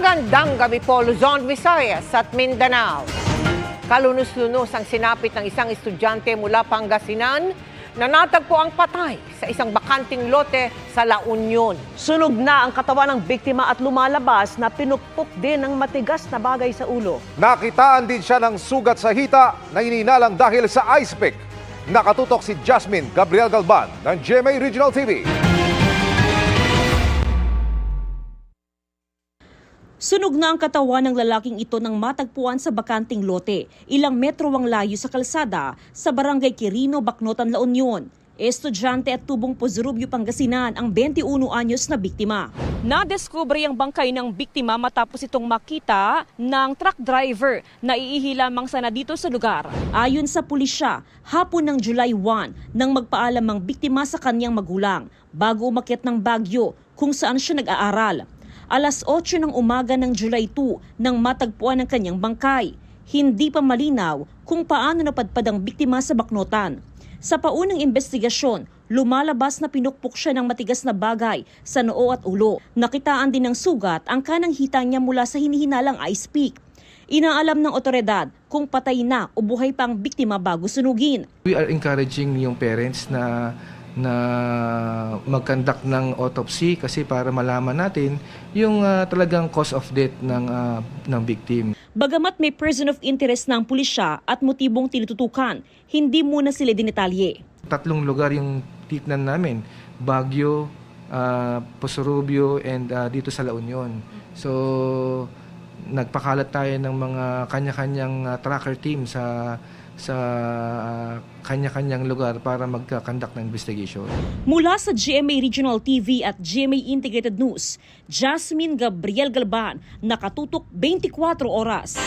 Magandang gabi po, Luzon, Visayas at Mindanao. Kalunos-lunos ang sinapit ng isang estudyante mula Pangasinan na natagpo ang patay sa isang bakanting lote sa La Union. Sunog na ang katawan ng biktima at lumalabas na pinukpok din ng matigas na bagay sa ulo. Nakitaan din siya ng sugat sa hita na ininalang dahil sa ice pick. Nakatutok si Jasmine Gabriel Galban ng GMA Regional TV. Sunog na ang katawan ng lalaking ito nang matagpuan sa bakanting lote, ilang metro ang layo sa kalsada sa barangay Quirino, Bacnotan, La Union. Estudyante at tubong Pozorubio, Pangasinan ang 21 anyos na biktima. Nadiskubre ang bangkay ng biktima matapos itong makita ng truck driver na iihi lamang sana dito sa lugar. Ayon sa pulisya, hapon ng July 1 nang magpaalam ang biktima sa kanyang magulang bago umakyat ng Baguio kung saan siya nag-aaral. Alas 8 ng umaga ng July 2 nang matagpuan ang kanyang bangkay. Hindi pa malinaw kung paano napadpad ang biktima sa Bacnotan. Sa paunang investigasyon, lumalabas na pinukpok siya ng matigas na bagay sa noo at ulo. Nakitaan din ng sugat ang kanang hita niya mula sa hinihinalang ice pick. Inaalam ng otoridad kung patay na o buhay pa ang biktima bago sunugin. We are encouraging yung parents na mag-conduct ng autopsy kasi para malaman natin yung talagang cause of death ng victim. Bagamat may person of interest na ang pulisya at motibong tinututukan, hindi muna sila dinetalye. 3 lugar yung titnan namin, Baguio, Pozorubio, and dito sa La Union. So, nagpakalat tayo ng mga kanya-kanyang tracker team sa kanya-kanyang lugar para mag-conduct ng investigation. Mula sa GMA Regional TV at GMA Integrated News, Jasmine Gabriel Galban, nakatutok 24 oras.